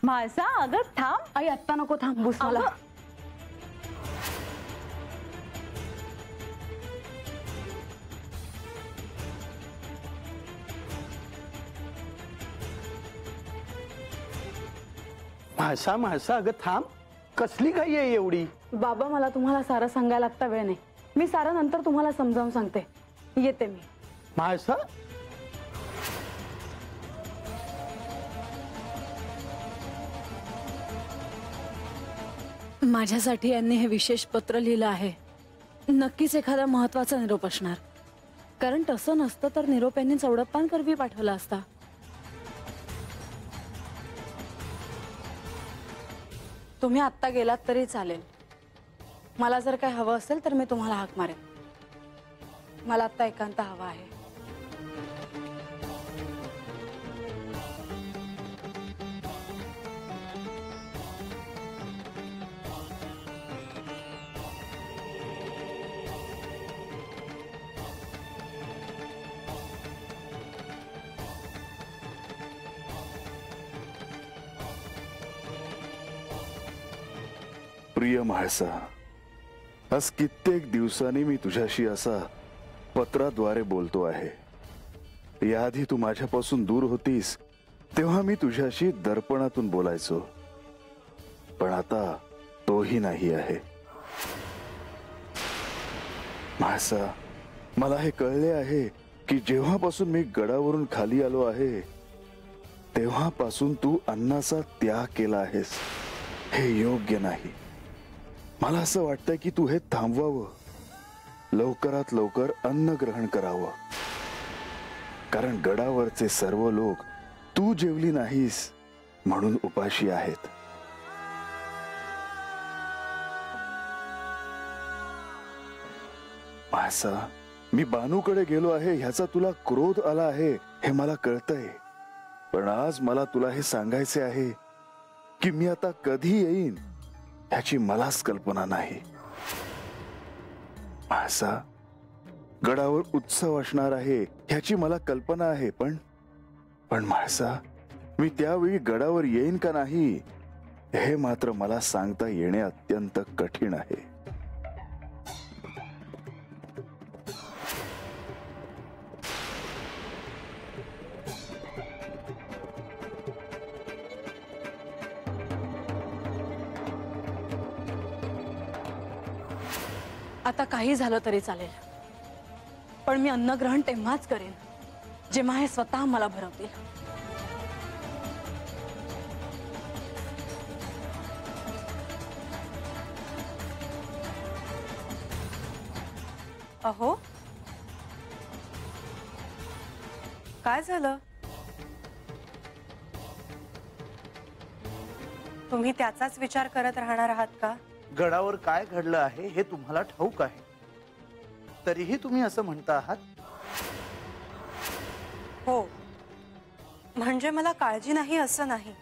म्हाळसा अगं थांब. आई आत्ता नको, थांबूस मला. म्हाळसा म्हाळसा अगं थांब. कसली घाई आहे एवढी? बाबा मला तुम्हाला सारं सांगायला लागता वेळ नाही. मी सारं नंतर तुम्हाला समजावून सांगते. येते मी. म्हाळसा माझ्यासाठी यांनी हे विशेष पत्र लिहिलं आहे. नक्कीच एखादा महत्वाचा निरोप असणार, कारण तसं नसतं तर निरोप यांनी चौडप्पान करवी पाठवला असता. तुम्ही आत्ता गेलात तरी चालेल. मला जर काय हवं असेल तर मी तुम्हाला हाक मारेन. मला आत्ता एकांत हवा आहे. प्रिय म्हाळसा, आज कित्येक दिवसांनी मी तुझ्याशी असा पत्राद्वारे बोलतो आहे. याआधी तू माझ्यापासून दूर होतीस तेव्हा मी तुझ्याशी दर्पणातून बोलायचो, पण आता तोही नाही आहे. म्हाळसा, मला हे कळले आहे की जेव्हापासून मी गडावरून खाली आलो आहे तेव्हापासून तू अन्नाचा त्याग केला आहेस. हे योग्य नाही. मला असं वाटतंय की तू हे थांबवावं, लवकरात लवकर अन्न ग्रहण करावं, कारण गडावरचे सर्व लोक तू जेवली नाहीस म्हणून उपाशी आहेत. म्हाळसा, मी बानूकडे गेलो आहे ह्याचा तुला क्रोध आला आहे हे मला कळतंय, पण आज मला तुला हे सांगायचे आहे की मी आता कधी येईन ह्याची मलाच कल्पना नाही. म्हाळसा, गडावर उत्सव असणार आहे ह्याची मला कल्पना आहे, पण म्हाळसा, मी त्यावेळी गडावर येईन का नाही हे मात्र मला सांगता येणे अत्यंत कठीण आहे. आता काही झालं तरी चालेल, पण मी अन्नग्रहण तेव्हाच करेन जेव्हा हे स्वतः मला भरवतील. अहो, काय झालं? तुम्ही त्याचाच विचार करत राहणार आहात का? गडावर काय घडलं आहे हे तुम्हाला ठाऊक आहे, तरीही तुम्ही असं म्हणता आहात? हो, म्हणजे मला काळजी नाही असं नाही,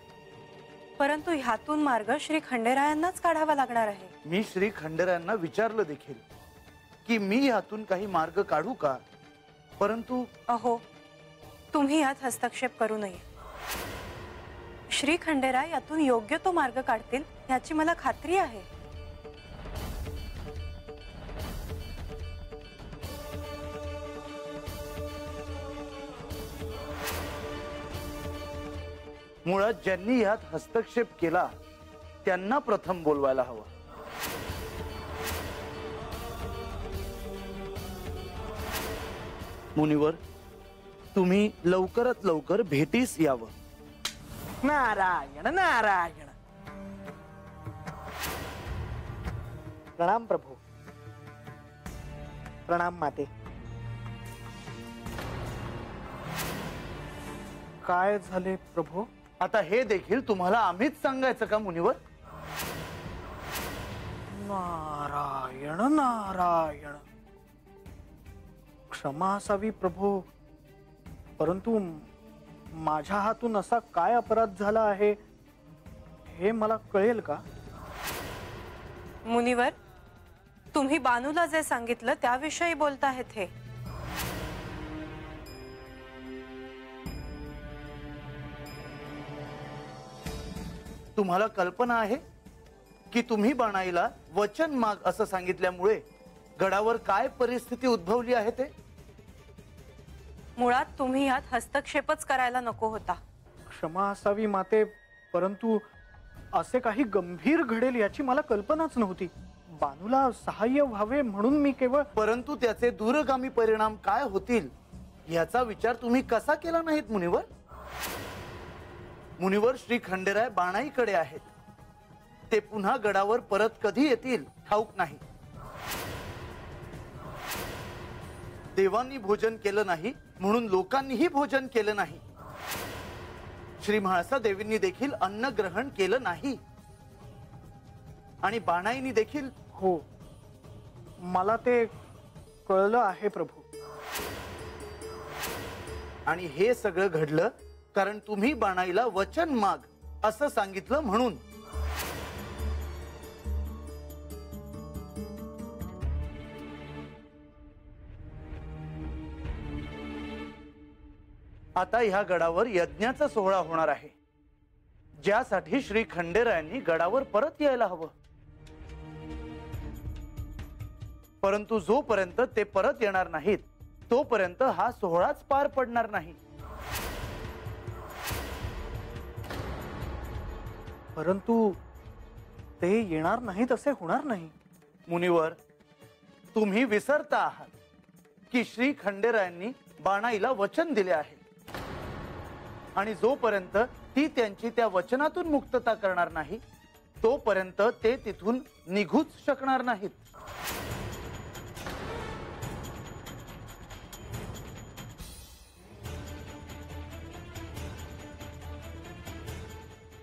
परंतु ह्यातून मार्ग श्री खंडेरायांनाच काढावा लागणार आहे. मी श्री खंडेरायांना विचारलं देखील की मी ह्यातून काही मार्ग काढू का, परंतु अहो, तुम्ही यात हस्तक्षेप करू नये. श्री खंडेराय यातून योग्य तो मार्ग काढतील याची मला खात्री आहे. मुळात ज्यांनी यात हस्तक्षेप केला त्यांना प्रथम बोलवायला हवं. मुनिवर, तुम्ही लवकरात लवकर भेटीस यावं. नारायण नारायण. प्रणाम प्रभू. प्रणाम माते. काय झाले प्रभू? आता हे देखील तुम्हाला आम्हीच सांगायचं का मुनिवर? नारायण नारायण. क्षमा असावी प्रभू, परंतु माझ्या हातून असा काय अपराध झाला आहे हे मला कळेल का? मुनिवर, तुम्ही बानूला जे सांगितलं त्याविषयी बोलताहेत हे. तुम्हाला कल्पना आहे की तुम्ही बाणाईला वचन माग असं सांगितल्यामुळे गडावर काय परिस्थिती उद्भवली आहे ते? मुळात तुम्ही यात हस्तक्षेपच करायला नको होता. क्षमा असावी माते, परंतु असे काही गंभीर घडेल याची मला कल्पनाच नव्हती. बानूला सहाय्य व्हावे म्हणून मी केवळ. परंतु त्याचे दूरगामी परिणाम काय होतील याचा विचार तुम्ही कसा केला नाहीत मुनिवर? मुनिवर, श्री खंडेराय बाणाईकडे आहेत. ते पुन्हा गडावर परत कधी येतील ठाऊक नाही. देवांनी भोजन केलं नाही म्हणून लोकांनीही भोजन केलं नाही. श्री म्हाळसा देवींनी देखील अन्न ग्रहण केलं नाही आणि बाणाईनी देखील. हो, मला ते कळलं आहे प्रभू. आणि हे सगळं घडलं कारण तुम्ही बाणाईला वचन माग असं सांगितलं म्हणून. आता ह्या गडावर यज्ञाचा सोहळा होणार आहे, ज्यासाठी श्री खंडेरायांनी गडावर परत यायला हवं. परंतु जोपर्यंत ते परत येणार नाहीत तोपर्यंत हा सोहळाच पार पडणार नाही. परंतु ते येणार नाहीत असे होणार नाही. मुनिवर, तुम्ही विसरता आहात की श्री खंडेरायांनी बाणाईला वचन दिले आहे आणि जोपर्यंत ती त्यांची त्या वचनातून मुक्तता करणार नाही तोपर्यंत ते तिथून निघूच शकणार नाहीत.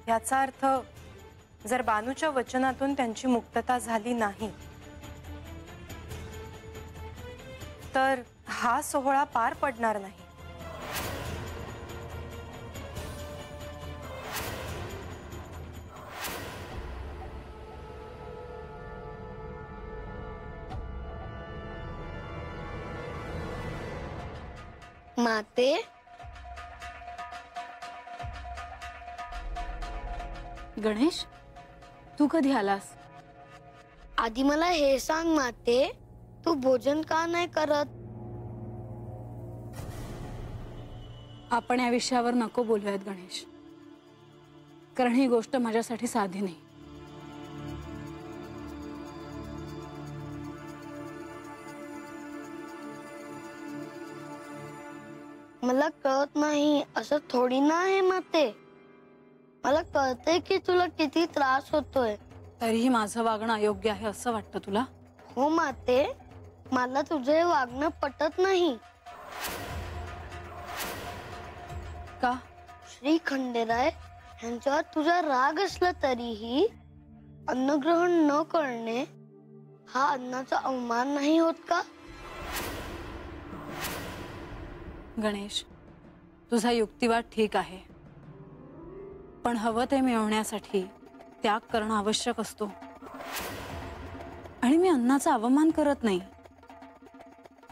याचा अर्थ जर बानूच्या वचनातून त्यांची मुक्तता झाली नाही तर हा सोहळा पार पडणार नाही. माते, गणेश, तू कधी आलास? आधी मला हे सांग माते, तू भोजन का नाही करत? आपण या विषयावर नको बोलूयात गणेश, कारण ही गोष्ट माझ्यासाठी साधी नाही. मला कळत नाही असं थोडी ना आहे माते. मला कळते की तुला किती त्रास होतोय. तरीही माझं वागणं अयोग्य आहे असं वाटतं तुला? हो माते, मला तुझे वागणं पटत नाही. का? श्री खंडेराय यांच्यावर तुझा राग असला तरीही अन्नग्रहण न करणे हा अन्नाचा अवमान नाही होत का? गणेश, तुझा युक्तिवाद ठीक आहे, पण हवं ते मिळवण्यासाठी त्याग करणं आवश्यक असतो. आणि मी अन्नाचा अवमान करत नाही,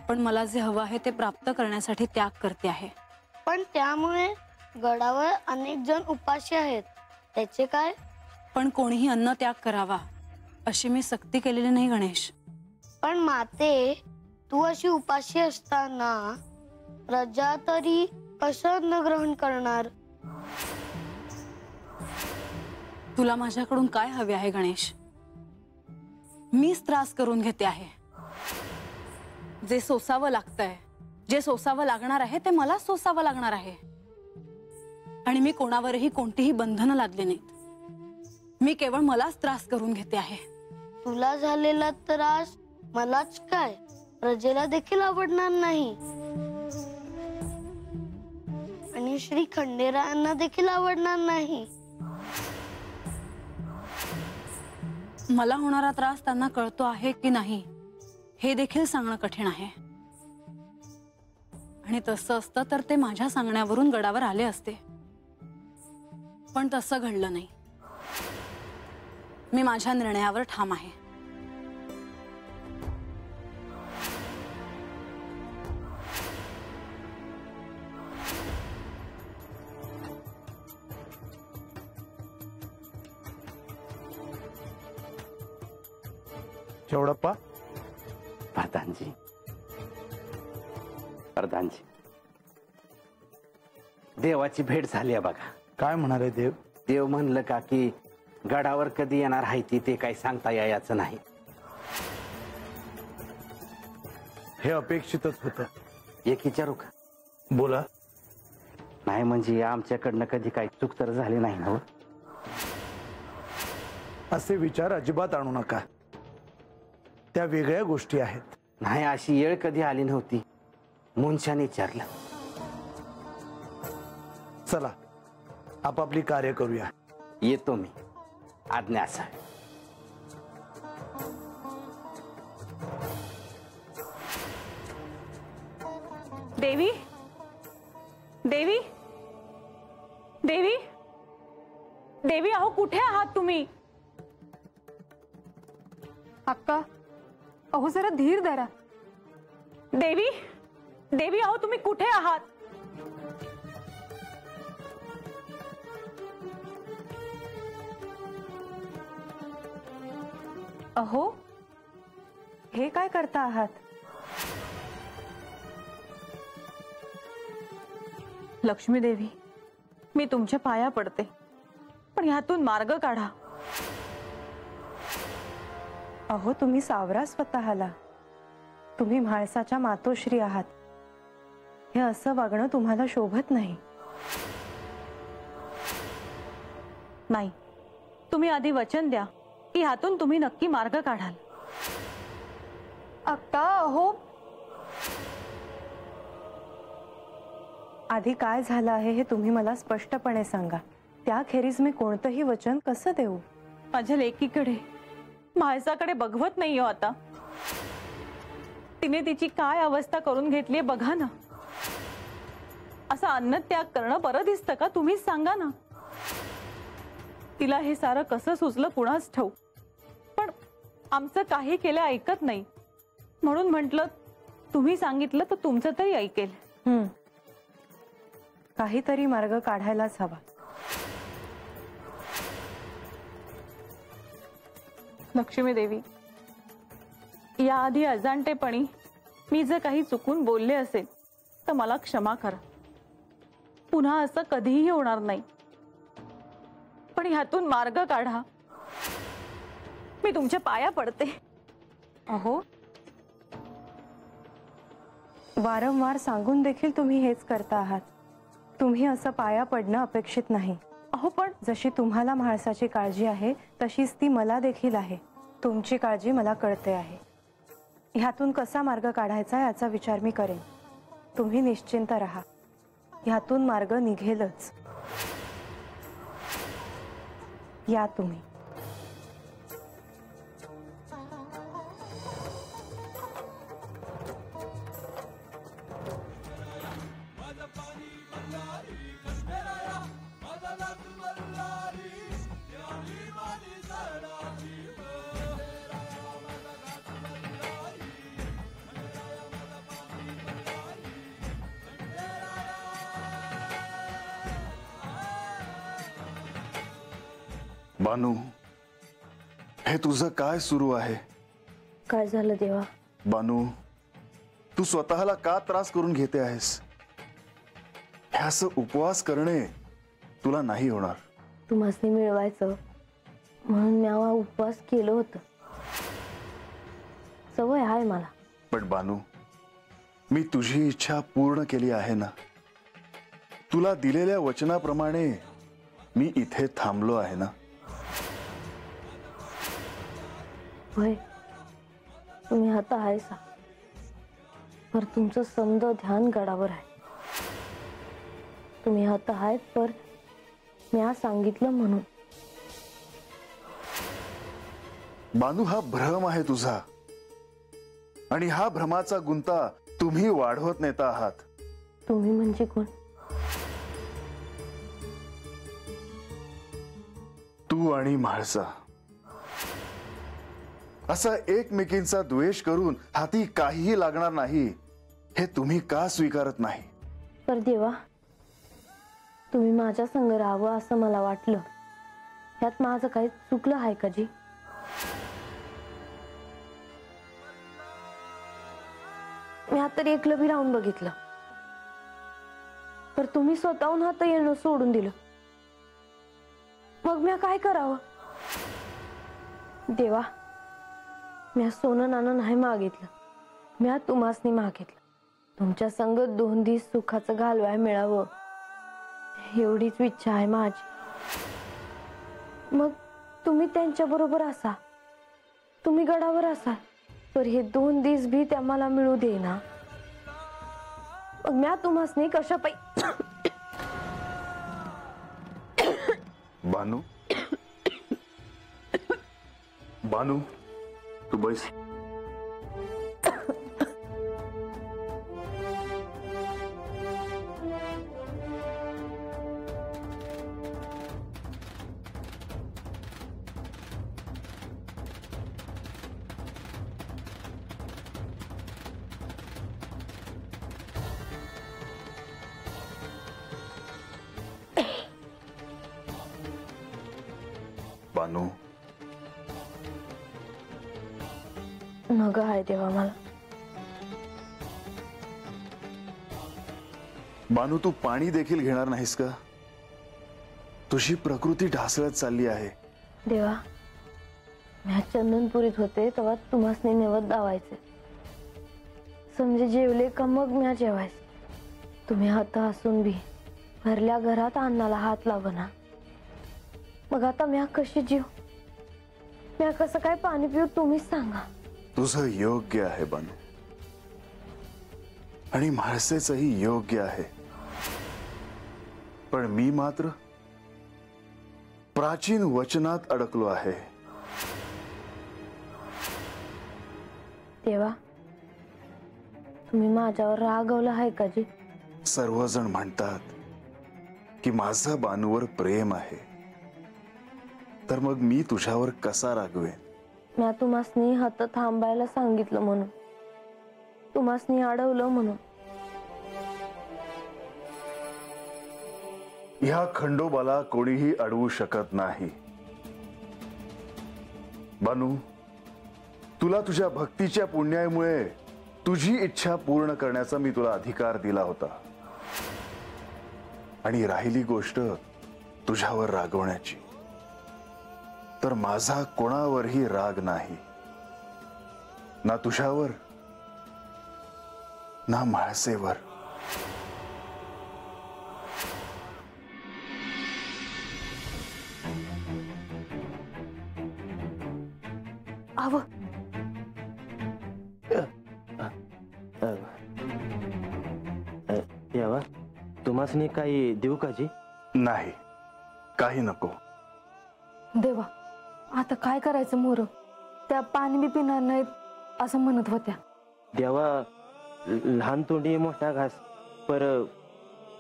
पण मला जे हवं आहे ते प्राप्त करण्यासाठी त्याग करते आहे. पण त्यामुळे गडावर अनेक जण उपाशी आहेत, त्याचे काय? पण कोणीही अन्न त्याग करावा अशी मी सक्ती केलेली नाही गणेश. पण माते, तू अशी उपाशी असताना प्रजा तरी कसं अन्न ग्रहण करणार? तुला माझ्याकडून काय हवे आहे गणेश? मीच त्रास करून घेते आहे. जे सोसावं लागतंय, जे सोसावं लागणार आहे ते मला सोसावं लागणार आहे. आणि मी कोणावरही कोणतीही बंधनं लादली नाहीत. मी केवळ मलाच त्रास करून घेते आहे. तुला झालेला त्रास मलाच काय, प्रजेला देखील आवडणार नाही आणि श्री खंडेरायांना देखील आवडणार नाही. मला होणारा त्रास त्यांना कळतो आहे की नाही हे देखील सांगणं कठीण आहे. आणि तसं असतं तर ते माझ्या सांगण्यावरून गडावर आले असते, पण तसं घडलं नाही. मी माझ्या निर्णयावर ठाम आहे. चौडप्पा, प्रधानजी, प्रधानजी, देवाची भेट झाली आहे बघा. काय म्हणाले देव? देव म्हणलं का की गडावर कधी येणार आहे ती ते काही सांगता यायचं नाही. हे अपेक्षितच होतं. एक विचारू का? बोला. नाही म्हणजे आमच्याकडनं कधी काही चूक तर झाली नाही ना? असे विचार अजिबात आणू नका. त्या वेगळ्या गोष्टी आहेत. नाही, अशी येळ कधी आली नव्हती. मुंशाने विचारलं. चला आपापली कार्य करूया. येतो मी. आज्ञा असावी. देवी, देवी, देवी, देवी, अहो कुठे आहात तुम्ही? अक्का, अहो जरा धीर धरा. देवी, देवी, अहो तुम्ही कुठे आहात? अहो, हे काय करता आहात? लक्ष्मी देवी, मी तुमच्या पाया पडते, पण ह्यातून मार्ग काढा. अहो तुम्ही सावरा स्वतःला. तुम्ही म्हाळसाच्या मातोश्री आहात. हे असं वागणं तुम्हाला शोभत नाही. नाही, तुम्ही आधी वचन द्या की ह्यातून तुम्ही नक्की मार्ग काढाल. अक्का, अहो आधी काय झालं आहे हे तुम्ही मला स्पष्टपणे सांगा. त्याखेरीज मी कोणतंही वचन कसं देऊ? माझ्या लेकीकडे, म्हाळसाकडे बघवत नाही हो आता. तिने तिची काय अवस्था करून घेतली बघा ना. असा अन्नत्याग करणं बरं दिसतं का? तुम्हीच सांगा ना. तिला हे सारं कसं सुचलं कुणास ठाऊक, पण आमचं काही केलं ऐकत नाही. म्हणून म्हटलं तुम्ही सांगितलं तर तुमचं तरी ऐकेल. काहीतरी मार्ग काढायलाच हवा. लक्ष्मी देवी, याआधी अजाणतेपणी मी जर काही चुकून बोलले असेल तर मला क्षमा करा. पुन्हा असं कधीही होणार नाही. पण ह्यातून मार्ग काढा. मी तुमच्या पाया पडते. अहो, वारंवार सांगून देखील तुम्ही हेच करता आहात. तुम्ही असं पाया पडणं अपेक्षित नाही. अहो पण जशी तुम्हाला म्हाळसाची काळजी आहे तशीच ती मला देखील आहे. तुमची काळजी मला कळते आहे. ह्यातून कसा मार्ग काढायचा याचा विचार मी करेन. तुम्ही निश्चिंत राहा. ह्यातून मार्ग निघेलच. या तुम्ही. बानू, हे तुझं काय सुरू आहे? काय झालं देवा? बानू, तू स्वतःला का त्रास करून घेते आहेस? हे असं उपवास करणे तुला नाही होणार. तुम्हाला मिळवायचं म्हणून मी हा उपवास केलं होतं. सवय आहे मला. पण बानू, मी तुझी इच्छा पूर्ण केली आहे ना. तुला दिलेल्या वचनाप्रमाणे मी इथे थांबलो आहे ना. होय, तुम्ही आता आहेसा, पर तुमचं समद ध्यान गडावर आहे. तुम्ही आता आहेत पर मी आज सांगितलं म्हणून. बानू, हा भ्रम आहे तुझा, आणि हा भ्रमाचा गुंता तुम्ही वाढवत नेता आहात. तुम्ही म्हणजे कोण? तू आणि म्हाळसा. असा एकमेकींचा द्वेष करून हाती काहीही लागणार नाही हे तुम्ही का स्वीकारत नाही? पर देवा, तुम्ही माझ्या संग राहावं असं मला वाटलं. यात माझं काही चुकलं आहे का जी? मी आता तरी एकलं राहून बघितलं, तर तुम्ही स्वतःहून हात येणं सोडून दिलं. मग मी काय करावं? देवा, मी सोनं नाणं नाही मागितलं, मी तुम्हासनी मागितलं. तुमच्या संग 2 दिवस सुखाचं घालवाय मिळावं एवढीच इच्छा आहे माझी. मग तुम्ही त्यांच्या बरोबर असा, तुम्ही गडावर असाल, तर हे 2 दिवस भी त्या मला मिळू दे ना. मग मी तुम्हासनी कशा बानू, बानू, तू बैस. बानू, नग आहे देवा मला. बानू, तू पाणी देखील घेणार नाहीस का? तुझी प्रकृती ढासळत चालली आहे. देवा, मी चंदनपुरीत होते तेव्हा तुम्हासनी निवद दावायचे. समजे जेवले का मग मी जेवायचे. तुम्ही हात असून बी भरल्या घरात अन्नाला हात लावना. मग आता मी कशी जीव, मी कसं काय पाणी पिऊ तुम्हीच सांगा. तुझं योग्य आहे बानू, आणि म्हाळसेचंही योग्य आहे. पण मी मात्र प्राचीन वचनात अडकलो आहे. देवा, तुम्ही माझ्यावर रागवला आहे का जी? सर्वजण म्हणतात की माझं बानूवर प्रेम आहे, तर मग मी तुझ्यावर कसा रागवेन? मी तुम्हासनी हात थांबायला सांगितलं म्हणून, तुम्हासनी अडवलं म्हणून. ह्या खंडोबाला कोणीही अडवू शकत नाही. बानू, तुला तुझ्या भक्तीच्या पुण्यामुळे तुझी इच्छा पूर्ण करण्याचा मी तुला अधिकार दिला होता, आणि राहिली गोष्ट तुझ्यावर रागवण्याची, तर माझा कोणावरही राग नाही, ना तुझ्यावर ना म्हाळसेवर. आव, देवा, तुम्हासनी काही देऊ का जी? नाही, काही नको. देवा, आता काय करायचं मोर? त्या पाणी बी पिणार नाहीत असं म्हणत होत्या. देवा, लहान तोंडी मोठा घास. पर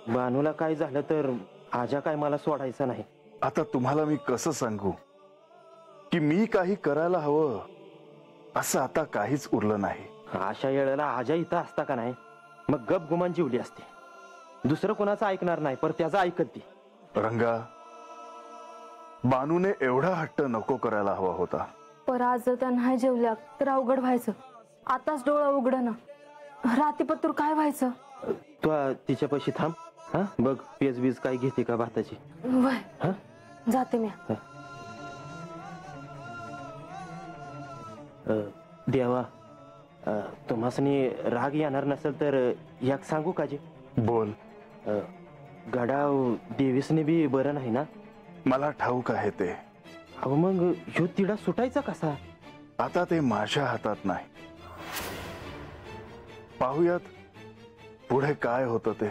बानूला काय झालं तर आजा काय मला सोडायचं नाही. आता तुम्हाला मी कसं सांगू की मी काही करायला हवं असं आता काहीच उरलं नाही. अशा वेळेला आजा इथं असता का नाही, मग गप गुमान जीवली असते. दुसरं कोणाचं ऐकणार नाही, पर त्याचं ऐकत ती. रंगा, बानूने एवढा हट्ट नको करायला हवा होता. पर आज त्या नाही जेवल्या तर अवघड व्हायचं. आताच डोळा उघड ना, रातीपत्र काय व्हायचं? तू तिच्यापाशी थांब. हा, बघ पेज बीज काय घेते का भाताची. वय, हा, जाते मी. देवा, तुम्हासनी राग येणार नसेल तर एक सांगू का जी? बोल. गडाव देवीसने बी बरं नाही ना? मला ठाऊक आहे ते. अहो, मग ह्यो तिडा सुटायचा कसा? आता ते माझ्या हातात नाही. पाहूयात पुढे काय होतं ते.